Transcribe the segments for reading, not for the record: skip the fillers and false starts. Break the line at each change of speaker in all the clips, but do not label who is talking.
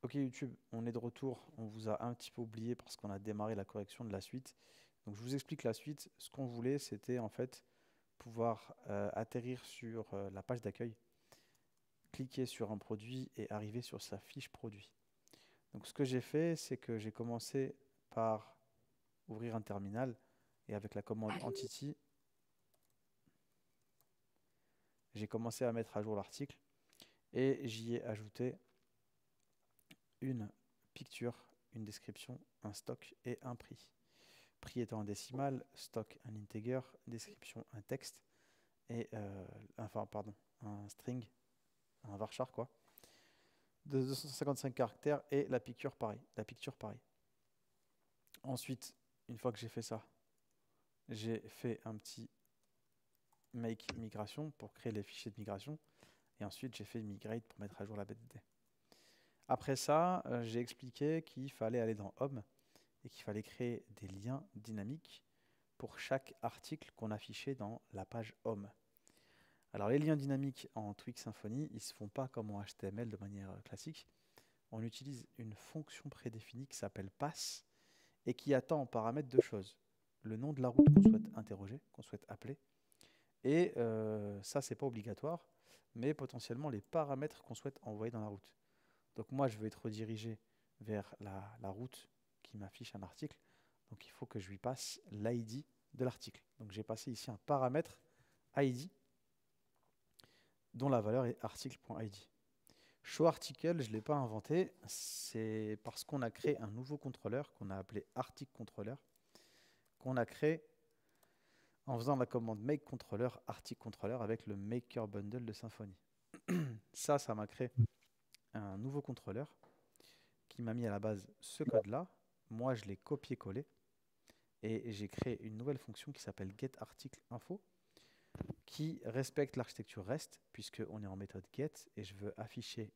Ok YouTube, on est de retour. On vous a un petit peu oublié parce qu'on a démarré la correction de la suite. Donc je vous explique la suite. Ce qu'on voulait, c'était en fait pouvoir atterrir sur la page d'accueil, cliquer sur un produit et arriver sur sa fiche produit. Donc ce que j'ai fait, c'est que j'ai commencé par ouvrir un terminal et avec la commande entity, j'ai commencé à mettre à jour l'article et j'y ai ajouté une picture, une description, un stock et un prix. Prix étant un décimal, stock un integer, description un texte et enfin pardon, un string, un varchar quoi, de 255 caractères et la picture pareil, la picture pareil. Ensuite, une fois que j'ai fait ça, j'ai fait un petit make migration pour créer les fichiers de migration et ensuite j'ai fait migrate pour mettre à jour la BDD. Après ça, j'ai expliqué qu'il fallait aller dans Home et qu'il fallait créer des liens dynamiques pour chaque article qu'on affichait dans la page Home. Alors les liens dynamiques en Twig Symfony, ils ne se font pas comme en HTML de manière classique. On utilise une fonction prédéfinie qui s'appelle pass et qui attend en paramètre deux choses. Le nom de la route qu'on souhaite interroger, qu'on souhaite appeler. Et ça, c'est pas obligatoire, mais potentiellement les paramètres qu'on souhaite envoyer dans la route. Donc moi, je veux être redirigé vers la route qui m'affiche un article. Donc il faut que je lui passe l'ID de l'article. Donc j'ai passé ici un paramètre ID dont la valeur est article.id. ShowArticle, je ne l'ai pas inventé, c'est parce qu'on a créé un nouveau contrôleur qu'on a appelé ArticleController, qu'on a créé en faisant la commande makeController, ArticleController avec le Maker Bundle de Symfony. Ça m'a créé un nouveau contrôleur qui m'a mis à la base ce code-là. Moi, je l'ai copié-collé et j'ai créé une nouvelle fonction qui s'appelle getArticleInfo qui respecte l'architecture REST puisqu'on est en méthode get et je veux afficher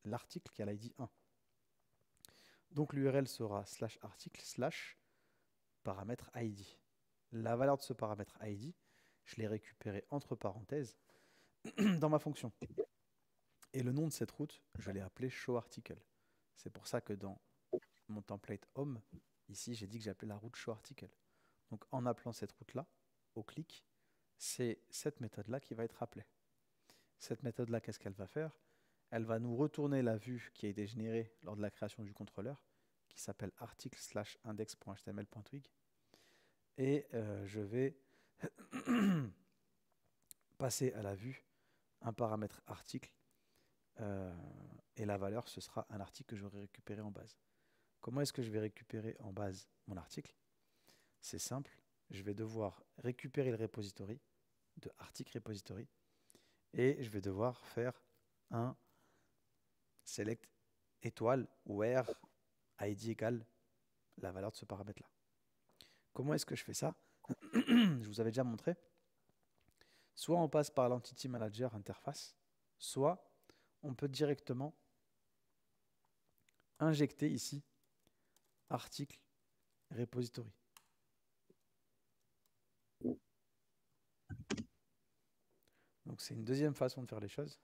l'article qui a l'ID 1. Donc l'URL sera /article/ paramètre ID. La valeur de ce paramètre ID, je l'ai récupéré entre parenthèses dans ma fonction. Et le nom de cette route, je l'ai appelé showArticle. C'est pour ça que dans mon template home, ici, j'ai dit que j'appelais la route showArticle. Donc en appelant cette route-là, au clic, c'est cette méthode-là qui va être appelée. Cette méthode-là, qu'est-ce qu'elle va faire? Elle va nous retourner la vue qui a été générée lors de la création du contrôleur, qui s'appelle article/index.html.twig. Et je vais passer à la vue un paramètre article euh, et la valeur, ce sera un article que j'aurai récupéré en base. Comment est-ce que je vais récupérer en base mon article? C'est simple, je vais devoir récupérer le repository de article repository et je vais devoir faire un select étoile where id égale la valeur de ce paramètre-là. Comment est-ce que je fais ça? Je vous avais déjà montré. Soit on passe par l'Entity Manager interface, soit on peut directement injecter ici article repository. Donc c'est une deuxième façon de faire les choses.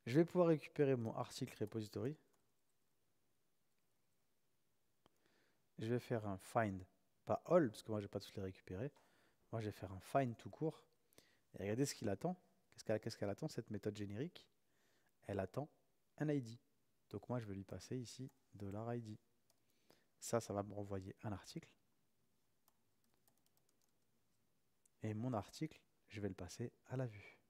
Je vais pouvoir récupérer mon article repository. Je vais faire un find, pas all, parce que moi je ne vais pas tous les récupérer. Moi je vais faire un find tout court. Et regardez ce qu'il attend. Qu'est-ce qu'elle attend, cette méthode générique? Elle attend un ID. Donc moi je vais lui passer ici $id. Ça va me renvoyer un article. Et mon article, je vais le passer à la vue.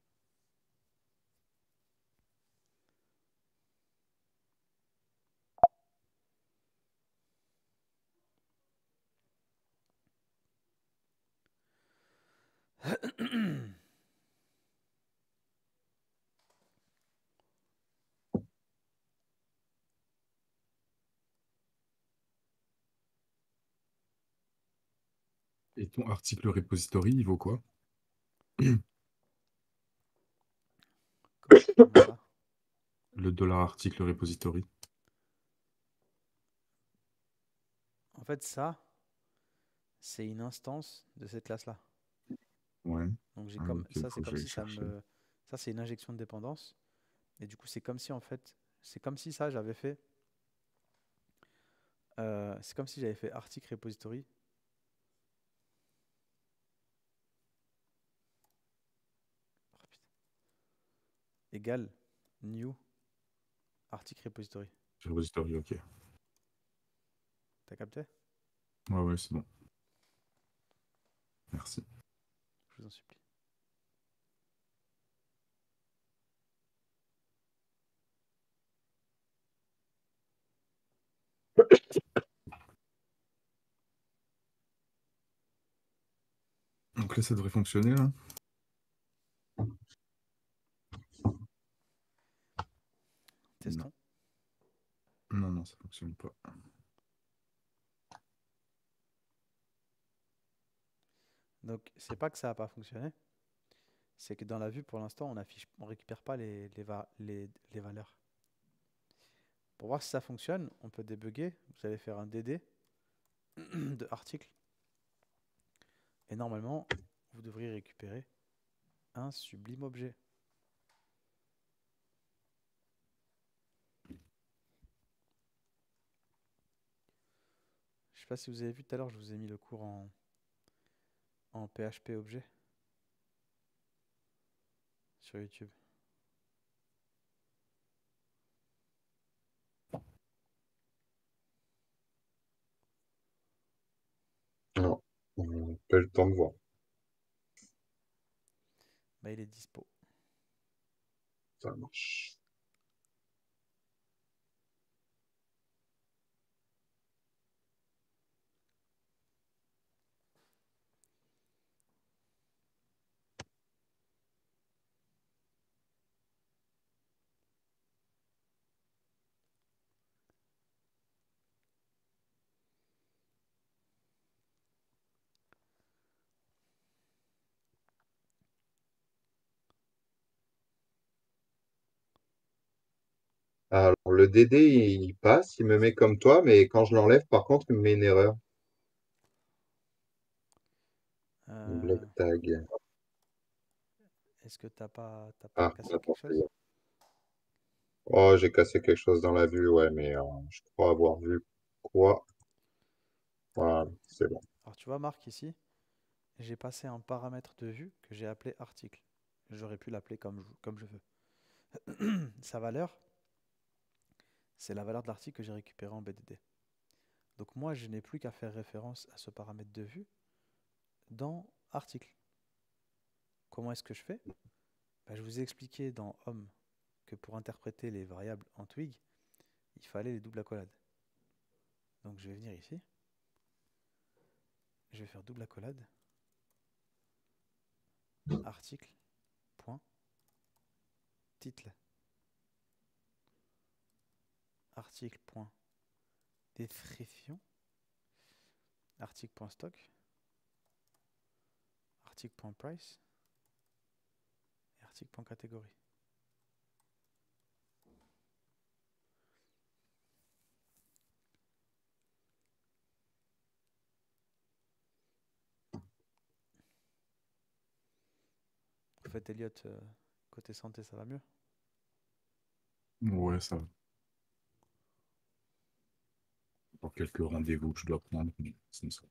Et ton article repository, il vaut quoi?
Comment ça?
Le dollar article repository.
En fait, ça, c'est une instance de cette classe-là.
Ouais.
Donc j'ai
Ah,
comme
ok, il
ça, c'est
faut que
comme
j'aille
si ça
chercher.
me, ça c'est une injection de dépendance. Et du coup, c'est comme si en fait, c'est comme si ça j'avais fait, c'est comme si j'avais fait article repository égale new article repository.
Repository, ok.
T'as capté?
Ouais, ouais, c'est bon. Merci.
Je vous en supplie.
Donc là, ça devrait fonctionner, là? Non.
Testons.
Non, non, ça fonctionne pas.
Donc c'est pas que ça n'a pas fonctionné, c'est que dans la vue pour l'instant on récupère pas les valeurs. Pour voir si ça fonctionne, on peut débugger. Vous allez faire un dd de article et normalement vous devriez récupérer un sublime objet. Je sais pas si vous avez vu tout à l'heure, je vous ai mis le cours en PHP objet sur YouTube.
Non, pas le temps de voir.
Bah, il est dispo.
Ça marche. Alors, le DD, il passe, il me met comme toi, mais quand je l'enlève, par contre, il me met une erreur. Un black
Euh,
tag.
Est-ce que t'as pas
Ah,
cassé
attends,
quelque
ça y
chose?
est. Oh, j'ai cassé quelque chose dans la vue, ouais, mais je crois avoir vu quoi. Voilà, c'est bon.
Alors tu vois Marc ici, j'ai passé un paramètre de vue que j'ai appelé article. J'aurais pu l'appeler comme je veux. Sa valeur, c'est la valeur de l'article que j'ai récupéré en BDD. Donc moi, je n'ai plus qu'à faire référence à ce paramètre de vue dans article. Comment est-ce que je fais? Bah, je vous ai expliqué dans Home que pour interpréter les variables en Twig, il fallait les doubles accolades. Donc je vais venir ici, je vais faire double accolade, article, point, title, article, point, description, article, point, stock, article, point, price, et article, point, catégorie. En fait, Elliot, côté santé, ça va mieux.
Ouais, ça va. Pour quelques rendez-vous que je dois prendre. C'est ça.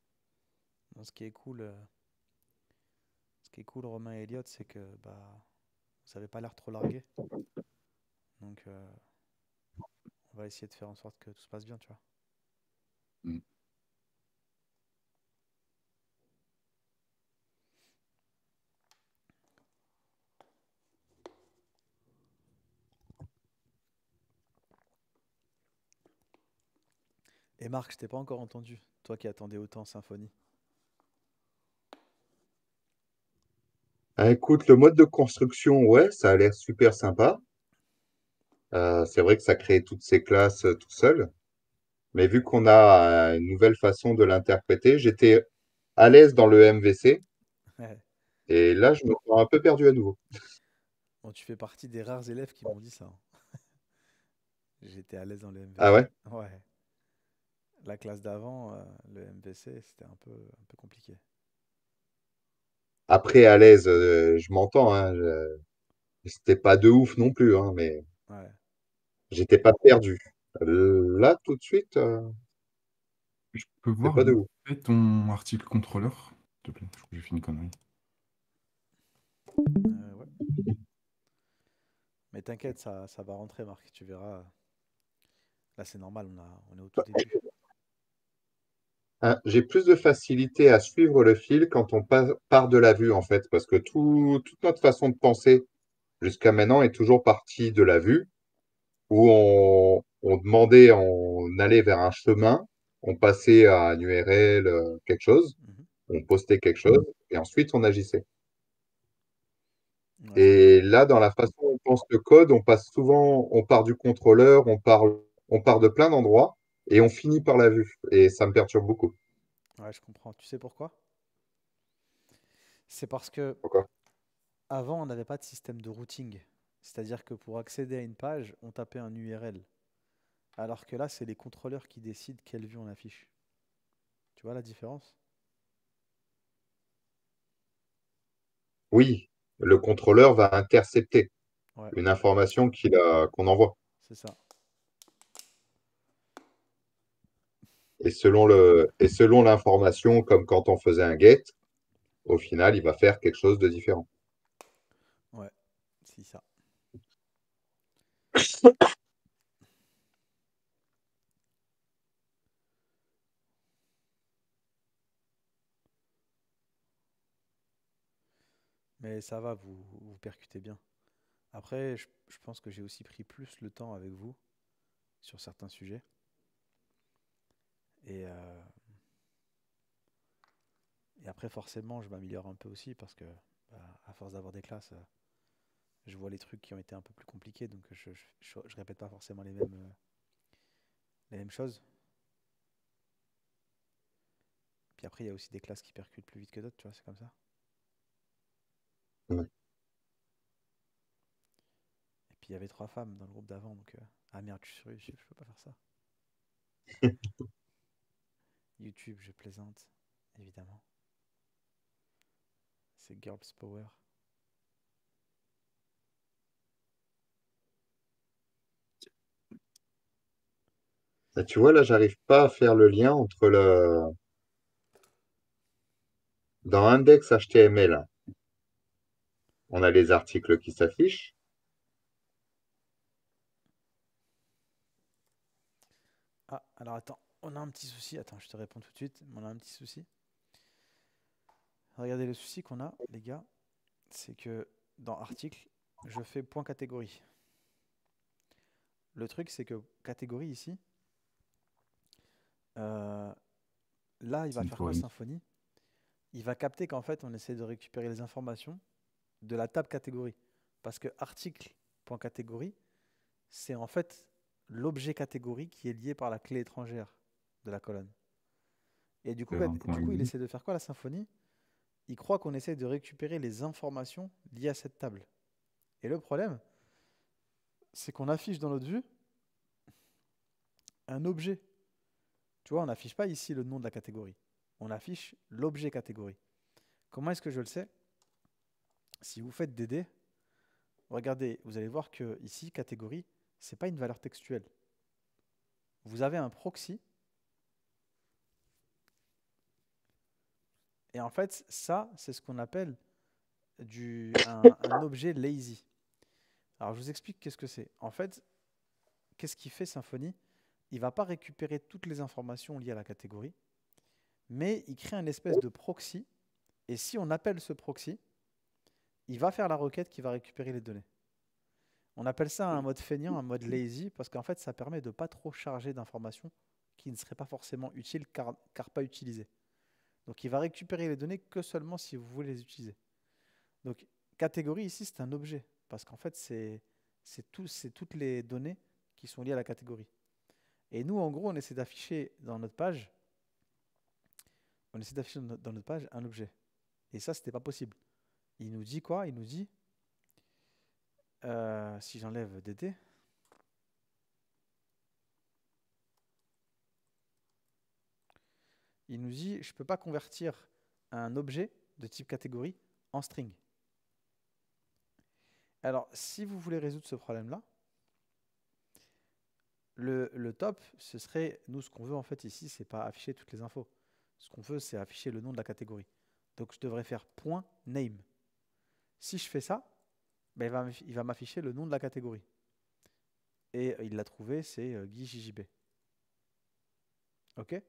Donc, ce qui est cool, Romain et Elliot, c'est que bah, vous n'avez pas l'air trop largué. Donc, on va essayer de faire en sorte que tout se passe bien, tu vois.
Mm.
Et Marc, je t'ai pas encore entendu, toi qui attendais autant Symfony.
Ah, écoute, le mode de construction, ouais, ça a l'air super sympa. C'est vrai que ça crée toutes ces classes tout seul. Mais vu qu'on a une nouvelle façon de l'interpréter, j'étais à l'aise dans le MVC.
Ouais.
Et là, je me sens un peu perdu à nouveau.
Bon, tu fais partie des rares élèves qui m'ont dit ça, hein. J'étais à l'aise dans le
Ah
MVC.
ouais?
Ouais. La classe d'avant, le MVC, c'était un peu compliqué.
Après, à l'aise, je m'entends, hein, c'était pas de ouf non plus, hein, mais
Ouais.
j'étais pas perdu. Là, tout de suite,
Je peux
c'est
voir
pas de
vite
ouf.
fait ton article contrôleur, s'il te plaît. Je crois que j'ai fait une connerie.
Ouais. Mais t'inquiète, ça va rentrer, Marc. Tu verras. Là, c'est normal, on est au tout début.
Hein, j'ai plus de facilité à suivre le fil quand on part de la vue, en fait, parce que toute notre façon de penser jusqu'à maintenant est toujours partie de la vue, où on demandait, on allait vers un chemin, on passait à une URL, quelque chose,
Mhm.
on postait quelque chose, et ensuite on agissait.
Ouais, je
Et
comprends.
là, dans la façon dont on pense le code, on passe souvent, on part du contrôleur, on part de plein d'endroits, et on finit par la vue. Et ça me perturbe beaucoup.
Ouais, je comprends. Tu sais pourquoi? C'est parce que
Pourquoi?
avant, on n'avait pas de système de routing. C'est-à-dire que pour accéder à une page, on tapait un URL. Alors que là, c'est les contrôleurs qui décident quelle vue on affiche. Tu vois la différence?
Oui, le contrôleur va intercepter
Ouais,
une information qu'on envoie.
c'est ça.
Et selon l'information, comme quand on faisait un get, au final, il va faire quelque chose de différent.
Ouais, c'est ça. Mais ça va, vous percutez bien. Après, je pense que j'ai aussi pris plus le temps avec vous sur certains sujets. Et, euh, et après, forcément, je m'améliore un peu aussi parce que, bah, à force d'avoir des classes, je vois les trucs qui ont été un peu plus compliqués, donc je répète pas forcément les mêmes choses. Puis après, il y a aussi des classes qui percutent plus vite que d'autres, tu vois, c'est comme ça.
Ouais.
Et puis il y avait 3 femmes dans le groupe d'avant, donc ah merde, je suis sur YouTube, je peux pas faire ça. YouTube, je plaisante, évidemment. C'est Girls Power.
Et tu vois, là, j'arrive pas à faire le lien entre dans index HTML, on a les articles qui s'affichent.
Ah, alors attends, on a un petit souci. Attends, je te réponds tout de suite. On a un petit souci. Regardez le souci qu'on a, les gars, c'est que dans article, je fais point catégorie. Le truc, c'est que catégorie ici, euh, là, il va faire quoi
Symfony.
Symfony? Il va capter qu'en fait, on essaie de récupérer les informations de la table catégorie. Parce que article.catégorie, c'est en fait l'objet catégorie qui est lié par la clé étrangère de la colonne. Et
Un point
du coup, il
ID.
essaie de faire quoi la symphonie? Il croit qu'on essaie de récupérer les informations liées à cette table. Et le problème, c'est qu'on affiche dans notre vue un objet. Tu vois, on n'affiche pas ici le nom de la catégorie. On affiche l'objet catégorie. Comment est-ce que je le sais? Si vous faites DD, regardez, vous allez voir que ici, catégorie, ce n'est pas une valeur textuelle. Vous avez un proxy. Et en fait, ça, c'est ce qu'on appelle un objet lazy. Alors, je vous explique qu'est-ce que c'est. En fait, qu'est-ce qu'il fait Symfony? Il ne va pas récupérer toutes les informations liées à la catégorie, mais il crée un espèce de proxy. Et si on appelle ce proxy, il va faire la requête qui va récupérer les données. On appelle ça un mode feignant, un mode lazy, parce qu'en fait, ça permet de ne pas trop charger d'informations qui ne seraient pas forcément utiles car pas utilisées. Donc, il va récupérer les données que seulement si vous voulez les utiliser. Donc, catégorie ici, c'est un objet, parce qu'en fait, c'est toutes les données qui sont liées à la catégorie. Et nous, en gros, on essaie d'afficher dans notre page on essaie d'afficher dans notre page un objet. Et ça, c'était pas possible. Il nous dit quoi? Il nous dit, si j'enlève dd, il nous dit, je peux pas convertir un objet de type catégorie en string. Alors, si vous voulez résoudre ce problème-là, le top, ce serait, nous, ce qu'on veut en fait ici, c'est pas afficher toutes les infos. Ce qu'on veut, c'est afficher le nom de la catégorie. Donc, je devrais faire .name. Si je fais ça, ben, il va m'afficher le nom de la catégorie. Et il l'a trouvé, c'est Guy JJB. OK?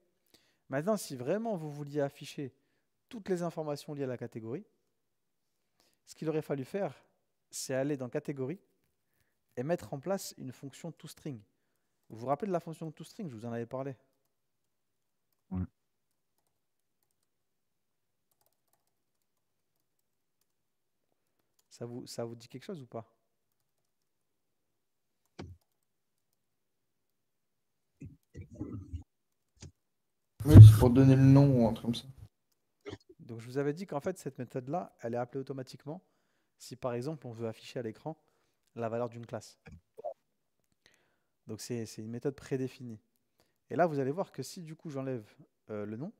Maintenant, si vraiment vous vouliez afficher toutes les informations liées à la catégorie, ce qu'il aurait fallu faire, c'est aller dans catégorie et mettre en place une fonction toString. Vous vous rappelez de la fonction toString? Je vous en avais parlé.
Ouais.
Ça vous dit quelque chose ou pas?
Oui, c'est pour donner le nom ou un truc comme ça.
Donc je vous avais dit qu'en fait cette méthode-là, elle est appelée automatiquement si par exemple on veut afficher à l'écran la valeur d'une classe. Donc c'est une méthode prédéfinie. Et là vous allez voir que si du coup j'enlève le nom,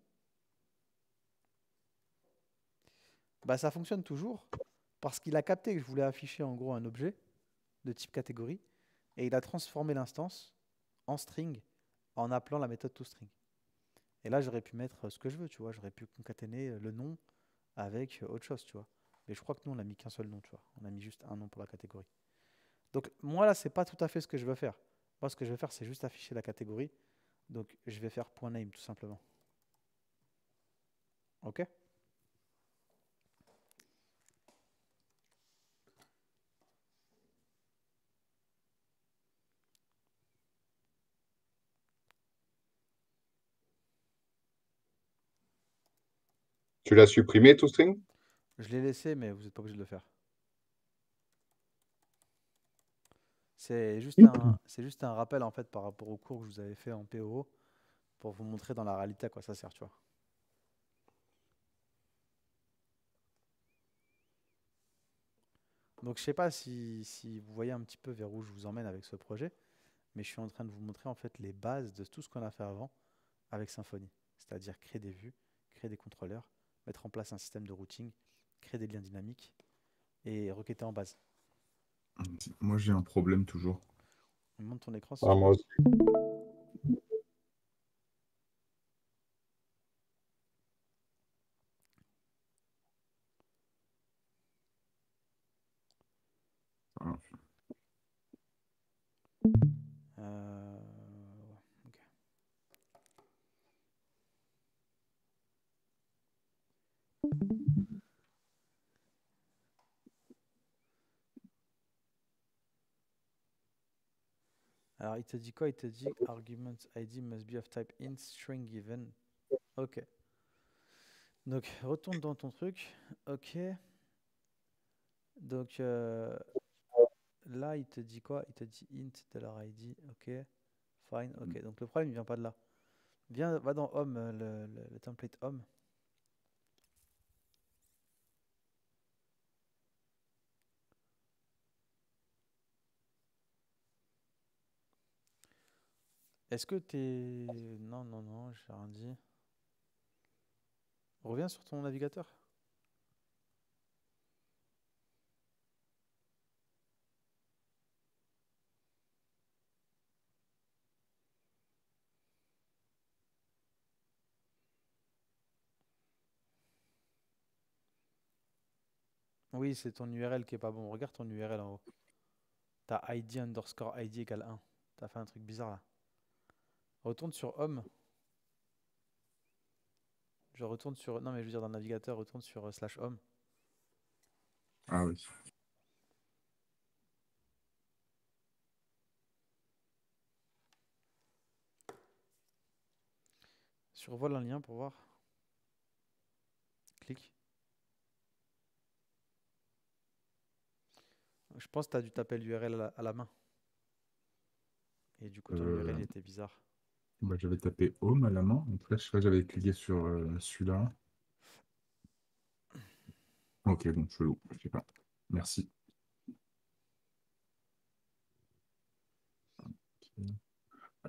bah, ça fonctionne toujours parce qu'il a capté que je voulais afficher en gros un objet de type catégorie et il a transformé l'instance en string en appelant la méthode toString. Et là j'aurais pu mettre ce que je veux, tu vois, j'aurais pu concaténer le nom avec autre chose, tu vois. Mais je crois que nous on n'a mis qu'un seul nom, tu vois. On a mis juste un nom pour la catégorie. Donc moi là c'est pas tout à fait ce que je veux faire. Moi ce que je veux faire c'est juste afficher la catégorie. Donc je vais faire .name tout simplement. Ok?
Tu l'as supprimé, toString?
Je l'ai laissé mais vous n'êtes pas obligé de le faire. C'est juste un rappel en fait par rapport au cours que je vous avais fait en PO pour vous montrer dans la réalité à quoi ça sert, tu vois. Donc je sais pas si vous voyez un petit peu vers où je vous emmène avec ce projet, mais je suis en train de vous montrer en fait les bases de tout ce qu'on a fait avant avec Symfony, c'est-à-dire créer des vues, créer des contrôleurs, mettre en place un système de routing, créer des liens dynamiques et requêter en base.
Moi, j'ai un problème toujours.
Monte ton écran si
Ah,
tu
moi
veux.
aussi.
Ah,
Ok. Alors il te dit quoi? Il te dit argument ID must be of type int string given. Ok. Donc retourne dans ton truc. Ok. Donc là il te dit quoi? Il te dit int $id. Ok. Fine. Ok. Donc le problème il vient pas de là. Va dans home, le template home. Est-ce que t'es... Non, non, non, j'ai rien dit. Reviens sur ton navigateur. Oui, c'est ton URL qui est pas bon. Regarde ton URL en haut. T'as ID underscore ID égale 1. T'as fait un truc bizarre là. Retourne sur home. Je retourne sur... Non, mais je veux dire dans le navigateur, retourne sur /home.
ah oui.
Survole un lien pour voir. Clique. Je pense que tu as dû taper l'URL à la main. Et du coup, ton URL
Euh,
il était bizarre.
Bah, j'avais tapé Home à la main. Après, je sais pas, j'avais cliqué sur celui-là. Ok, bon, chelou. Je sais pas. Merci.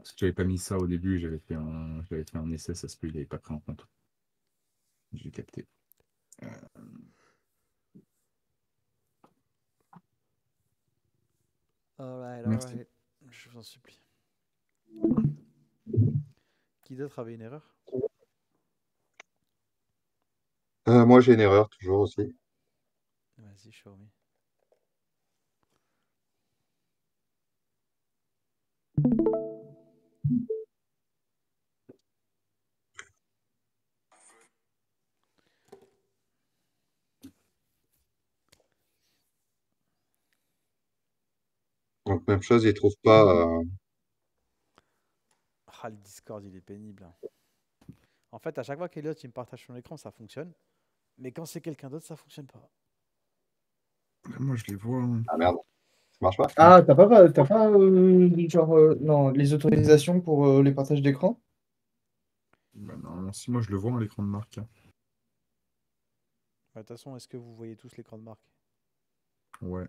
Si tu n'avais pas mis ça au début, j'avais fait un essai, ça se peut, il n'avait pas pris en compte. J'ai capté. Euh,
Alright,
Merci.
alright. Je vous en supplie. Qui d'autre avait une erreur?
Moi, j'ai une erreur toujours aussi.
Vas-y, show me.
Donc, même chose, ils trouvent pas.
Ah, le Discord, il est pénible, hein. En fait, à chaque fois qu'Eliott il me partage son écran, ça fonctionne. Mais quand c'est quelqu'un d'autre, ça fonctionne pas.
Moi, je les vois, hein.
Ah merde, ça marche pas?
Ah, t'as pas genre, non, les autorisations pour les partages d'écran?
Bah, non, si moi je le vois à l'écran de marque, hein.
Bah, de toute façon, est-ce que vous voyez tous l'écran de marque?
Ouais.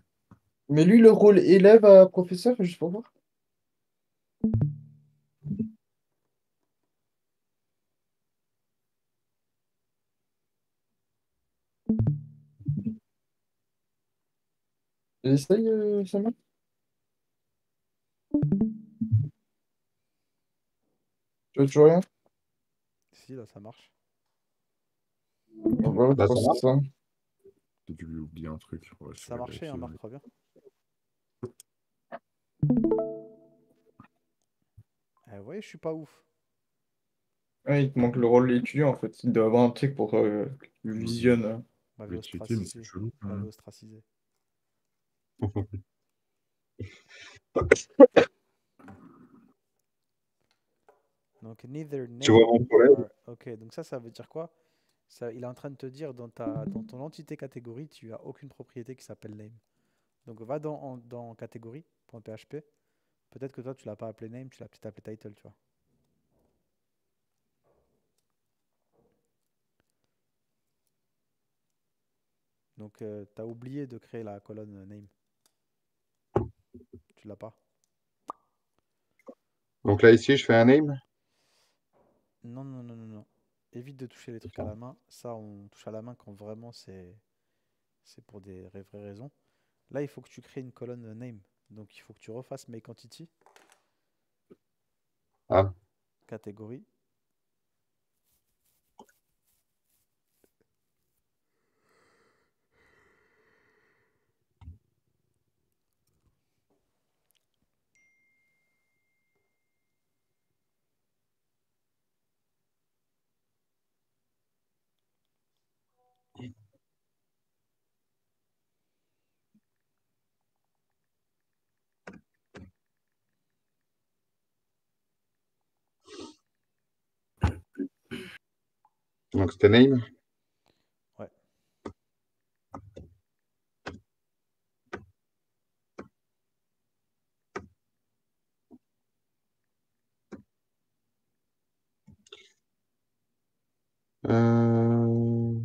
Mais lui, le rôle élève à professeur, juste pour voir. Essaye, Samuel. Tu vois toujours rien?
Si, là, ça marche.
Ah, voilà, je
Là, ça
pense que
marche?
c'est ça.
J'ai dû oublier un truc. Ouais, je
Ça a
vais
marché, hein,
vérifier.
Marc, très bien. Eh ouais, je suis pas ouf.
Ouais, il te manque le rôle étudiant, en fait. Il doit avoir un truc pour que tu
Je
visionnes.
M'avait
vais checker, mais c'est
ostracisé.
chelou quand
M'avait
même.
ostracisé. Donc, neither
Tu vois
name
mon problème?
or... Ok, donc ça veut dire quoi? Ça, il est en train de te dire dans ton entité catégorie, tu as aucune propriété qui s'appelle name. Donc, va dans catégorie.php. Peut-être que toi, tu l'as pas appelé name, tu l'as peut-être appelé title, tu vois. Donc, tu as oublié de créer la colonne name. Tu l'as pas.
Donc là, ici, je fais un name.
Non, non, non, non, non. Évite de toucher les trucs à la main. Ça, on touche à la main quand vraiment c'est pour des vraies raisons. Là, il faut que tu crées une colonne name. Donc, il faut que tu refasses make entity,
Ah,
catégorie.
donc c'était name.
Ouais.
Euh,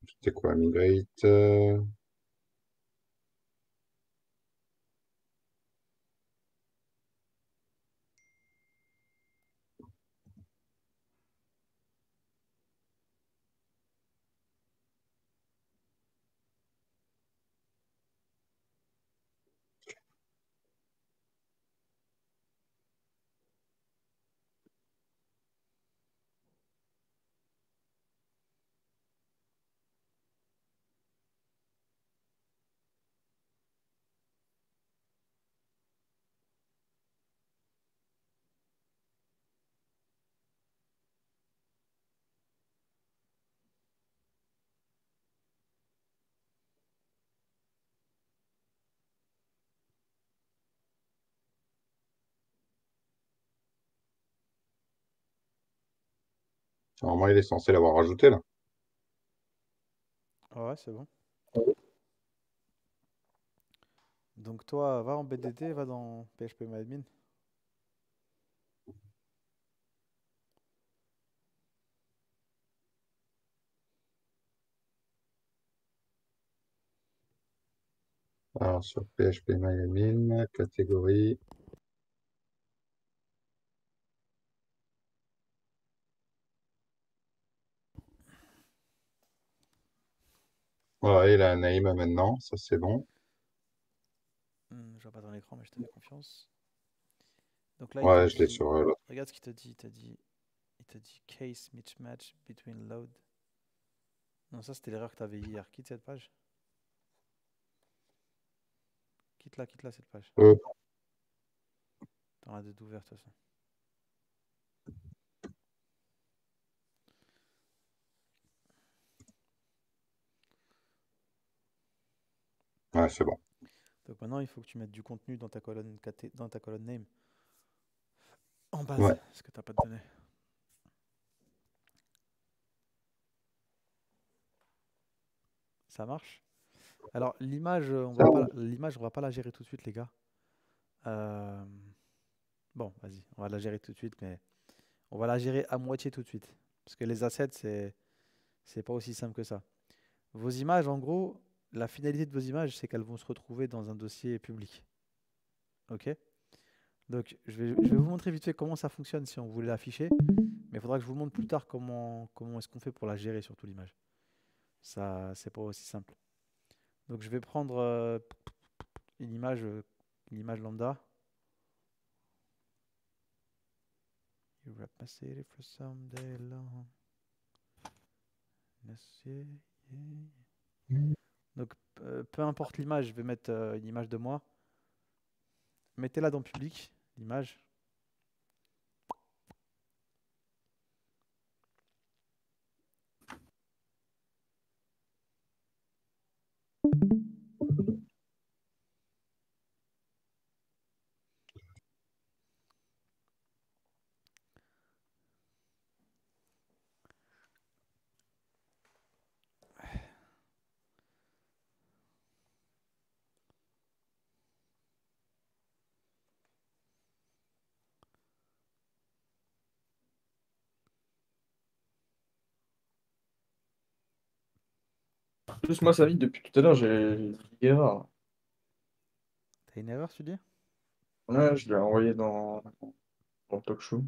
C'était quoi, migrate? Normalement, il est censé l'avoir rajouté là.
Ouais, c'est bon. Donc toi, va en BDD, va dans PHPMyAdmin.
Alors, sur PHPMyAdmin, catégorie. Voilà, il a un name maintenant, ça c'est bon.
Je vois pas ton écran, mais je te fais confiance. Donc là, il te
Ouais, je l'ai
dit,
sur l'autre.
regarde ce qu'il te dit. Il te dit case mismatch between load. Non, ça c'était l'erreur que tu avais hier. Quitte cette page. Quitte-la cette page.
Euh,
T'en as deux ouvertes de toute façon.
ouais, c'est bon.
Donc maintenant, il faut que tu mettes du contenu dans ta colonne dans ta colonne name en base,
Ouais.
parce que t'as pas de données. Ça marche? Alors l'image,
Ça,
on va pas la gérer tout de suite, les gars. Euh, Bon, vas-y, on va la gérer tout de suite, mais on va la gérer à moitié tout de suite, parce que les assets, c'est pas aussi simple que ça. Vos images, en gros, la finalité de vos images, c'est qu'elles vont se retrouver dans un dossier public. Ok? Donc, je vais vous montrer vite fait comment ça fonctionne si on voulait l'afficher, mais il faudra que je vous montre plus tard comment est-ce qu'on fait pour la gérer, surtout l'image. Ça, c'est pas aussi simple. Donc, je vais prendre une image, euh, une image lambda. You wrap my city for someday long. Donc, peu importe l'image, je vais mettre une image de moi. Mettez-la dans public, l'image.
Juste moi, ça vite depuis tout à l'heure, j'ai une erreur.
T'as une erreur, tu dis?
Ouais, je l'ai envoyé dans Talk Show.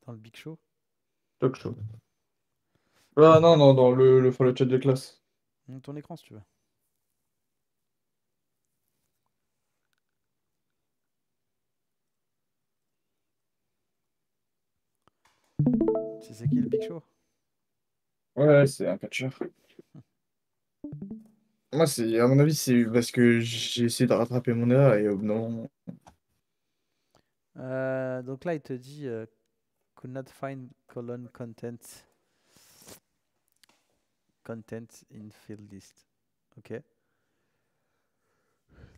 Dans le Big Show?
Talk Show. Ah non, non, dans le chat de classe.
Ton écran, si tu veux. C'est qui le Big Show?
Ouais, c'est un catcheur. Moi, à mon avis, c'est parce que j'ai essayé de rattraper mon erreur et non.
Donc là, il te dit could not find colon content in field list. Ok.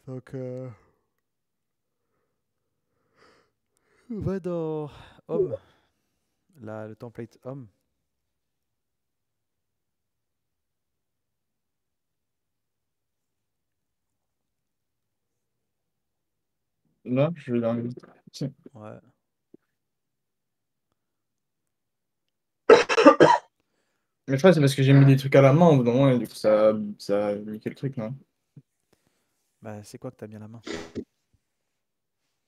Donc, va dans Home, le template Home.
Là, je vais dans Tiens.
Ouais.
Mais je crois que c'est parce que j'ai mis des trucs à la main au bout d'un moment et du coup, ça a mis quel truc, non?
Bah, c'est quoi que t'as bien la main?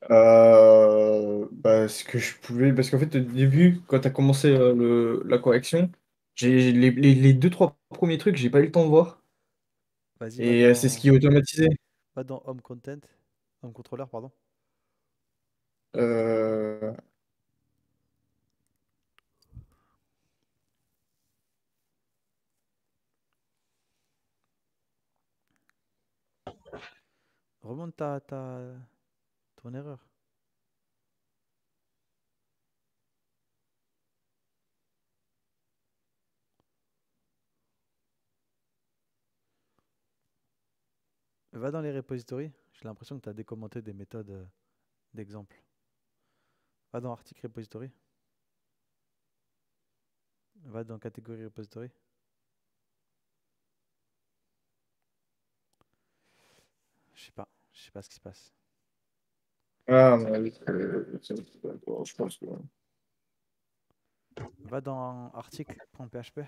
Bah, ce que je pouvais. Parce qu'en fait, au début, quand tu as commencé la correction, j'ai les deux, trois premiers trucs, j'ai pas eu le temps de voir.
Vas-y,
Et c'est ce qui est automatisé.
va dans Home Content, Home Controller, pardon.
Euh,
Remonte ton erreur. Va dans les repositories. J'ai l'impression que tu as décommenté des méthodes d'exemple. Va dans article repository. Va dans catégorie repository. Je sais pas ce qui se passe.
Ah, mais je pense que.
Va dans article.php.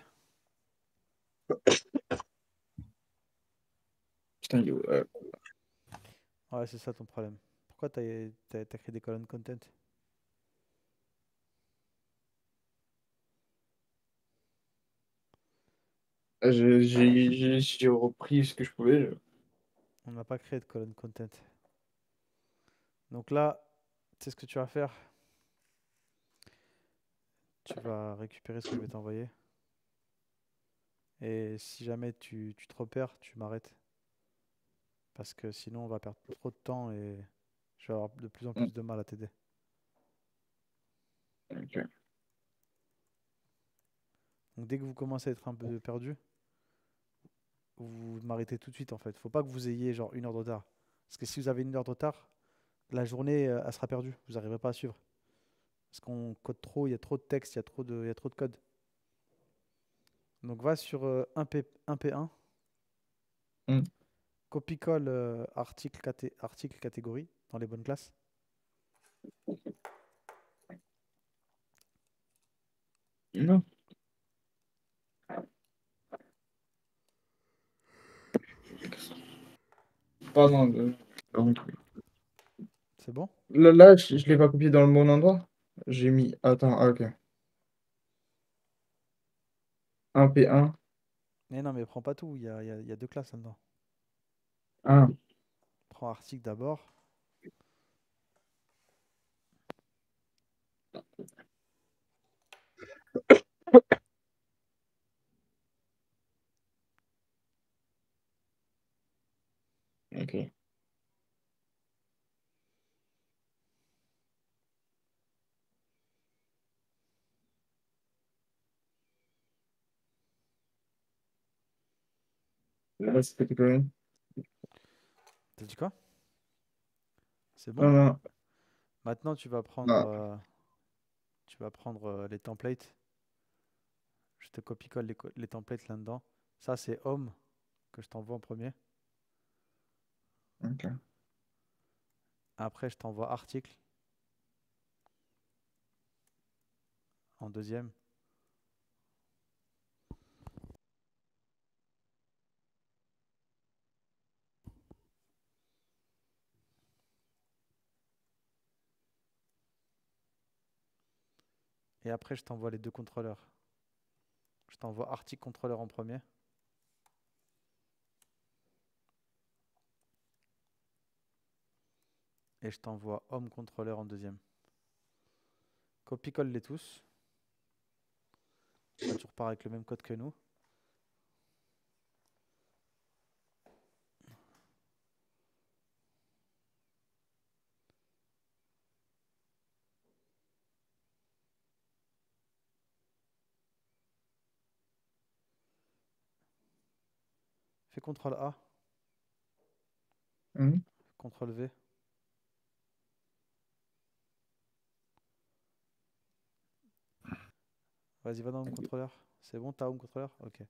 Putain,
Ouais, c'est ça ton problème. Pourquoi t'as créé des colonnes content?
j'ai repris ce que je pouvais.
On n'a pas créé de colonne content. Donc là, tu sais ce que tu vas faire? Tu vas récupérer ce que je vais t'envoyer. Et si jamais tu te repères, tu m'arrêtes. Parce que sinon, on va perdre trop de temps et je vais avoir de plus en
Mm,
plus de mal à t'aider.
ok.
Donc dès que vous commencez à être un peu perdu, vous m'arrêtez tout de suite en fait. Faut pas que vous ayez genre 1 heure de retard. Parce que si vous avez 1 heure de retard, la journée elle sera perdue. Vous n'arriverez pas à suivre. Parce qu'on code trop, il y a trop de texte, il y a trop de code. Donc va sur 1P1,
Mm,
copie-colle article catégorie dans les bonnes classes.
non, pardon. Pardon.
C'est bon?
Là, je l'ai pas copié dans le bon endroit. J'ai mis. Attends, ah, ok. 1P1.
Mais non, mais prends pas tout. Il y a 2 classes là-dedans.
Ah,
Prends article d'abord.
ok. Là, c'était quand même.
T'as dit quoi? C'est bon?
Non, non,
Maintenant,
non.
tu vas prendre les templates. Je te copie-colle les templates là-dedans. Ça, c'est home que je t'envoie en premier.
Ok.
Après, je t'envoie article en deuxième. Et après, je t'envoie les 2 contrôleurs. Je t'envoie article contrôleur en premier. Et je t'envoie home contrôleur en deuxième. Copie-colle les tous. Là, tu repars avec le même code que nous. Fais CTRL A,
Mhm.
CTRL V. Vas-y, va dans home contrôleur. C'est bon, t'as home contrôleur? Ok.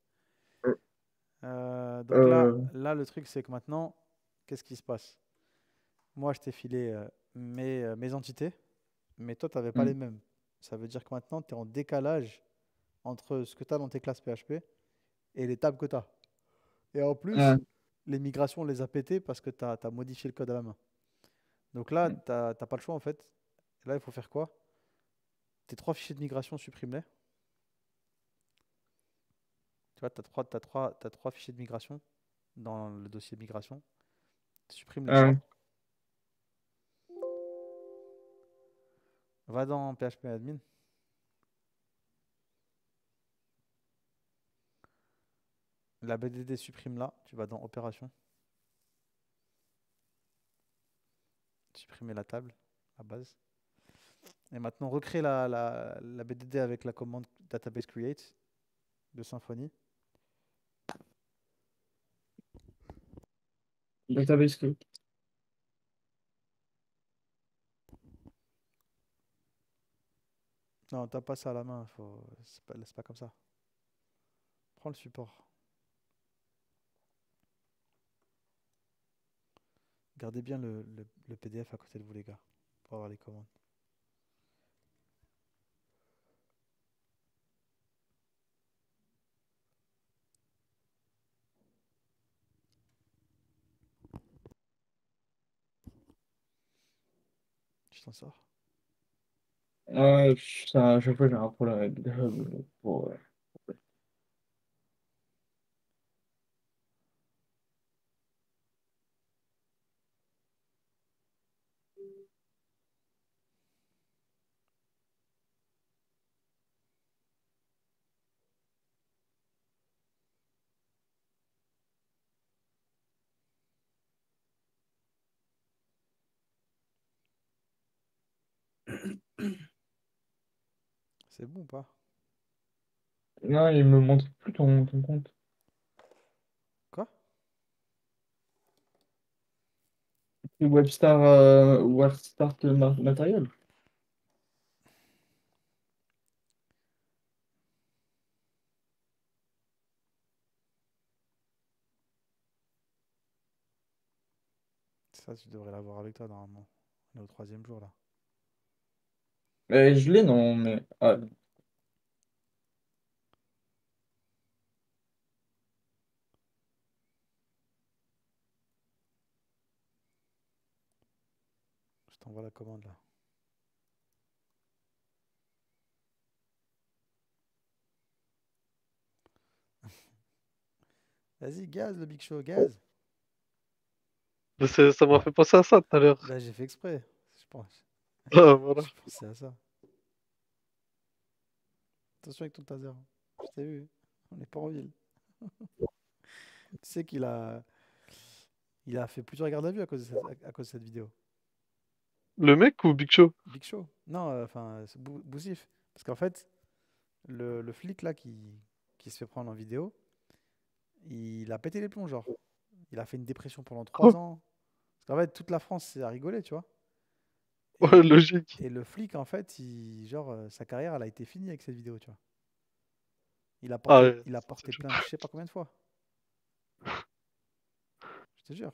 Euh,
Donc
euh,
là, le truc, c'est que maintenant, qu'est-ce qui se passe? Moi, je t'ai filé mes entités, mais toi, tu n'avais pas les
mhm.
mêmes. Ça veut dire que maintenant, tu es en décalage entre ce que tu as dans tes classes PHP et les tables que tu as. Et en
Ah,
plus, les migrations, on les a pétées parce que tu as modifié le code à la main. Donc là, tu n'as pas le choix en fait. Là, il faut faire quoi? Tes 3 fichiers de migration, supprime-les. Tu vois, t'as trois fichiers de migration dans le dossier migration. Supprime les
ah,
3. Va dans PHP admin. La BDD supprime là. Tu vas dans opération. Supprimer la table, à base. Et maintenant, recrée la BDD avec la commande database create de Symfony.
database script.
Non, t'as pas ça à la main. C'est pas comme ça. Prends le support. Gardez bien le PDF à côté de vous, les gars, pour avoir les commandes. Tu t'en sors?
Ouais, à chaque fois, j'ai un problème avec GitHub pour,
C'est bon ou pas?
Non, il me montre plus ton compte.
Quoi?
Webstart Material.
Ça, tu devrais l'avoir avec toi, normalement. On est au 3e jour, là.
Je l'ai, non, mais. Ah,
Je t'envoie la commande, là. Vas-y, gaz, le Big Show, gaz!
Ça m'a fait penser à ça tout à l'heure.
Bah, j'ai fait exprès. Je pense.
Ah, voilà.
Je pensais à ça. Attention avec ton taser. Je t'ai vu. On n'est pas en ville. Tu sais il a fait plusieurs gardes à vue à cause de cette vidéo.
Le mec ou Big Show?
Big Show. Non, enfin, c'est Boussif. Parce qu'en fait, le flic là qui se fait prendre en vidéo, il a pété les plombs, genre. Il a fait une dépression pendant 3
Oh,
ans. Parce qu'en fait, toute la France s'est à rigoler, tu vois.
ouais,
Et,
logique.
et le flic, en fait, genre, sa carrière, elle a été finie avec cette vidéo, tu vois. Il a
Ah,
porté,
ouais,
il a
c'est
porté
chaud.
plainte, je sais pas combien de fois. Je te jure.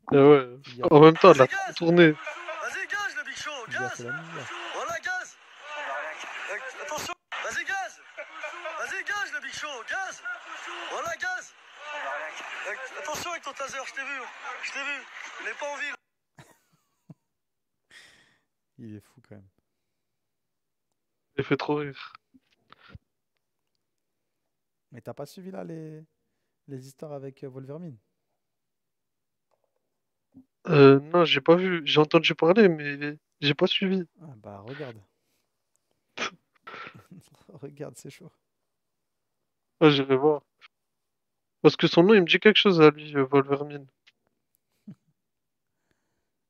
Ah ouais.
Il lui a
En
fait,
même temps, elle a
Vas-y,
trop
gaz!
tourné.
Vas-y, gaz, le Big Show,
il lui a fait
gaz!
la misère.
Voilà, gaz! Attention! Vas-y, gaz! Vas-y, gaz, le Big Show, gaz! Voilà, gaz! Attention avec ton taser, je t'ai vu! Je t'ai vu! On n'est pas en ville!
Il est fou quand même.
Il fait trop rire.
Mais t'as pas suivi là les histoires avec Wolverine?
Non, j'ai pas vu. J'ai entendu parler, mais j'ai pas suivi.
Ah bah regarde. Regarde, c'est chaud.
Ah, j'irai voir. Parce que son nom, il me dit quelque chose à lui, Wolverine.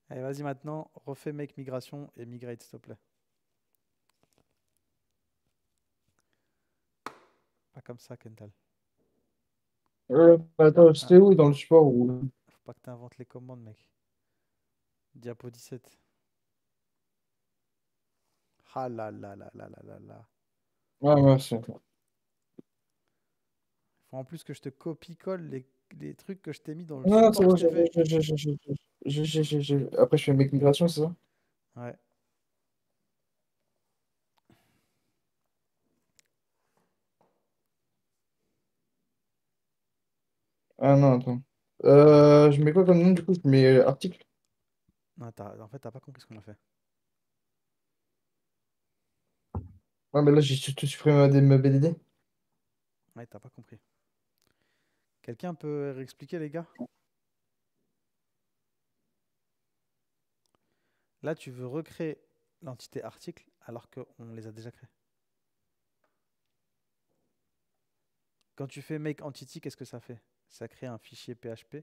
Allez, vas-y maintenant, refais Make Migration et Migrate, s'il te plaît. Pas comme ça, Kental.
attends,
Ah,
c'était où dans le support ou...
faut pas que t'inventes les commandes, mec. Diapo 17. Ah là là là là là là là.
Ouais, merci.
Faut en plus que je te copie-colle les trucs que je t'ai mis dans le
Non, c'est
support que
bon,
je t'ai fait.
Après, je fais mes migrations, c'est ça?
Ouais.
Ah non, attends. Je mets quoi comme nom du coup? Je mets article.
Non, en fait, t'as pas compris ce qu'on a fait.
Ouais, mais là, j'ai tout supprimé ma BDD.
Ouais, t'as pas compris. Quelqu'un peut réexpliquer, les gars? Là, tu veux recréer l'entité article alors qu'on les a déjà créés. Quand tu fais make entity, qu'est-ce que ça fait? Ça crée un fichier PHP,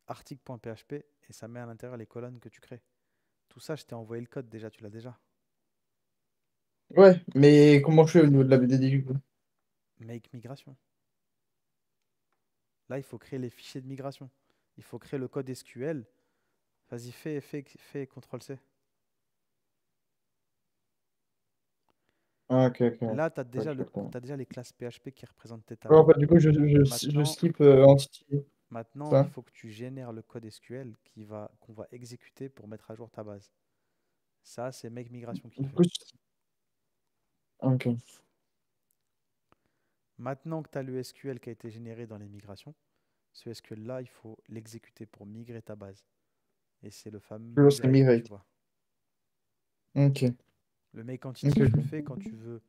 article.php, et ça met à l'intérieur les colonnes que tu crées. Tout ça, je t'ai envoyé le code déjà, tu l'as déjà.
Ouais, mais comment je fais au niveau de la BDD du coup?
Make migration. Là, il faut créer les fichiers de migration. Il faut créer le code SQL. Vas-y, fais CTRL-C.
Ah, ok, ok.
Là, tu as
Ouais,
déjà,
je capte. Ouais,
t'as déjà les classes PHP qui représentent tes
en
tableaux.
fait, du coup, je
Maintenant,
skip entity.
Maintenant, il
Ça.
faut que tu génères le code SQL qu'on va exécuter pour mettre à jour ta base. Ça, c'est Make Migration qui le
Du
fait.
coup, ok.
Maintenant que tu as le SQL qui a été généré dans les migrations, ce SQL-là, il faut l'exécuter pour migrer ta base. Et c'est le fameux
Tu vois, c'est
migrate que tu
migrate.
vois.
Ok.
Le make entity,
Ok,
tu le
ok.
fais quand tu veux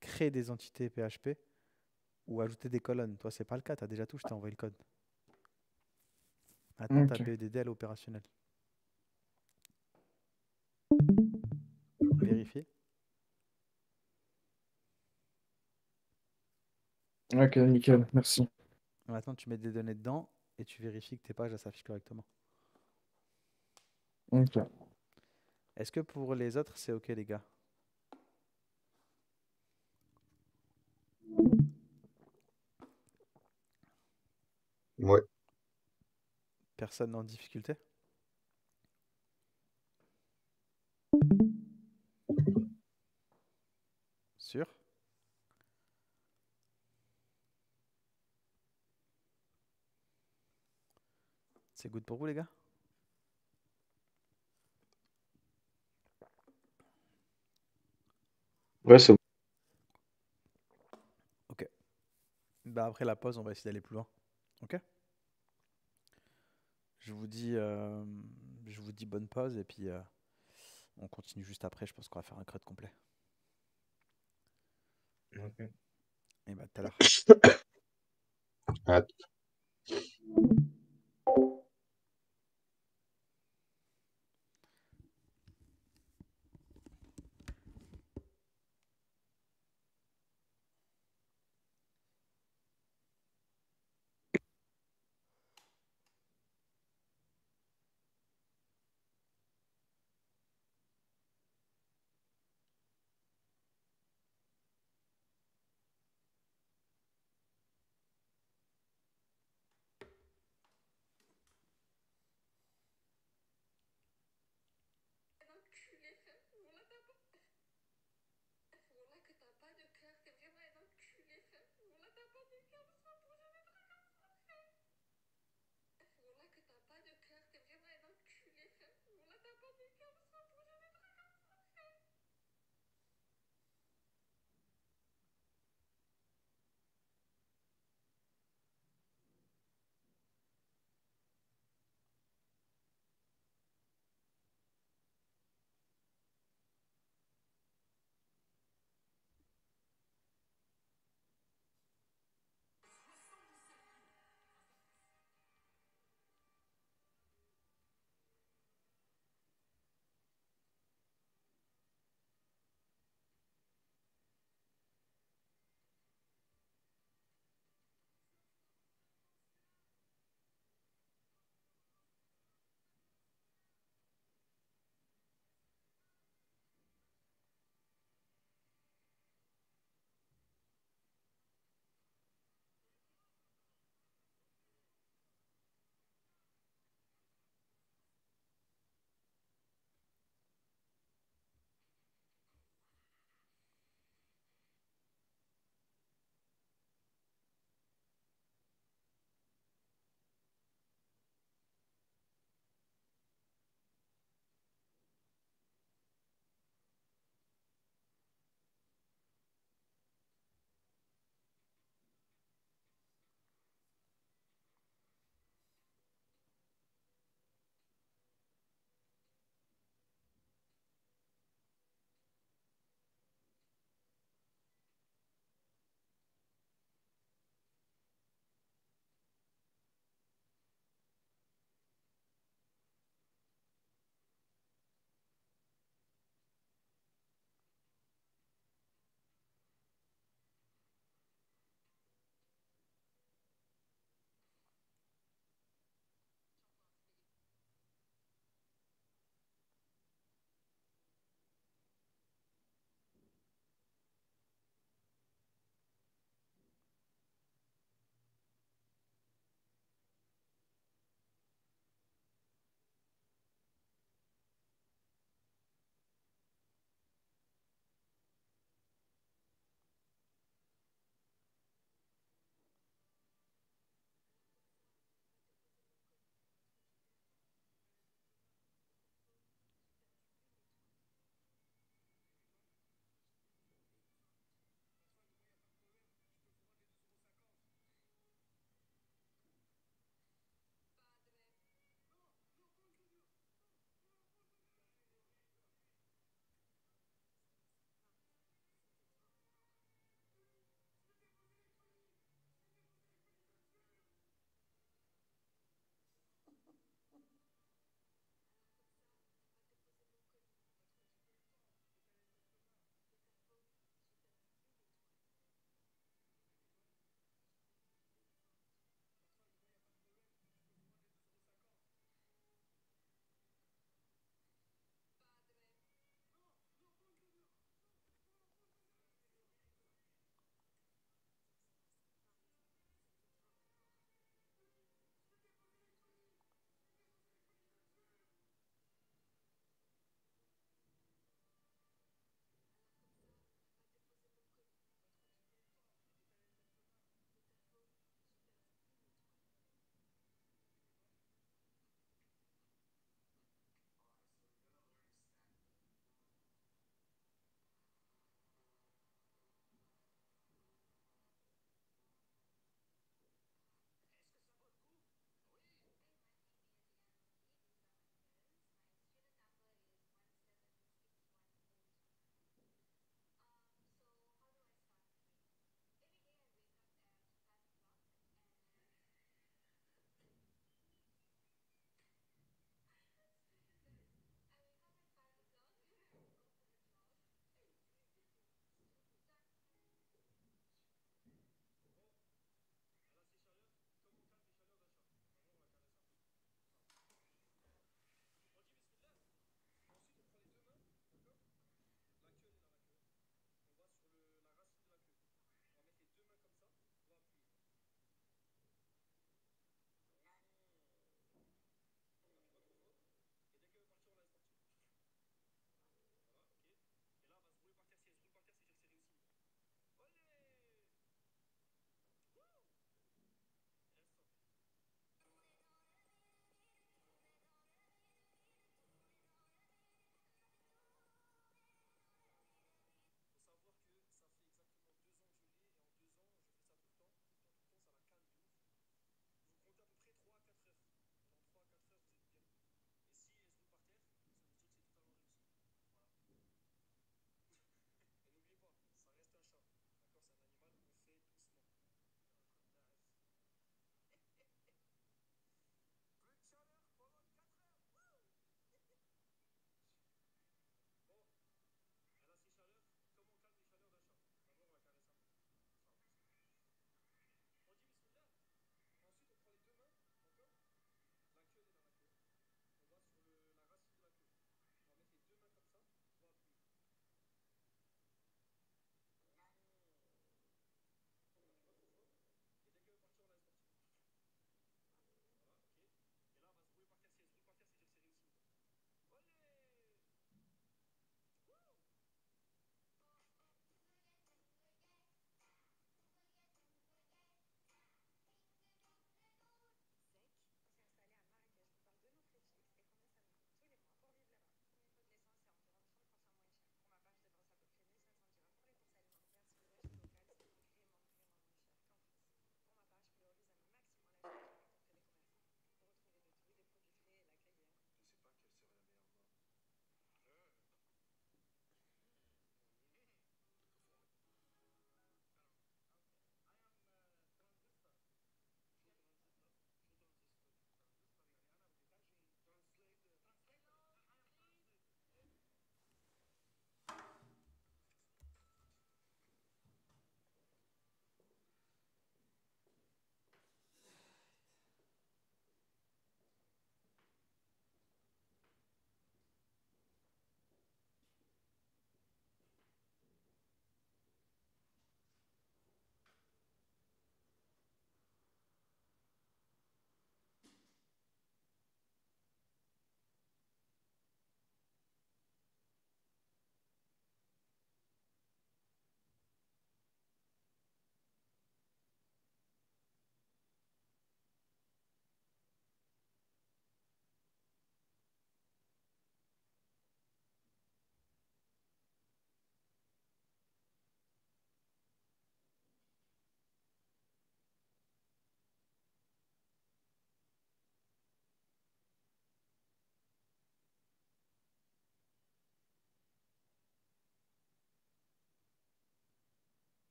créer des entités PHP ou ajouter des colonnes. Toi, c'est pas le cas, tu as déjà tout, je t'ai envoyé le code. Maintenant, tu as
Ok.
BEDDL opérationnel. Vérifier.
Ok, nickel. Merci.
Maintenant, tu mets des données dedans et tu vérifies que tes pages elles s'affichent correctement.
Ok.
Est-ce que pour les autres, c'est OK, les gars?
Ouais.
Personne en difficulté? Sûr? C'est good pour vous, les gars?
Ouais, c'est bon.
OK. Bah, après la pause, on va essayer d'aller plus loin. OK? Je vous dis, euh, je vous dis bonne pause et puis on continue juste après. Je pense qu'on va faire un crud complet.
Ok.
Et bah, tout à l'heure.
Ah,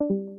ciao.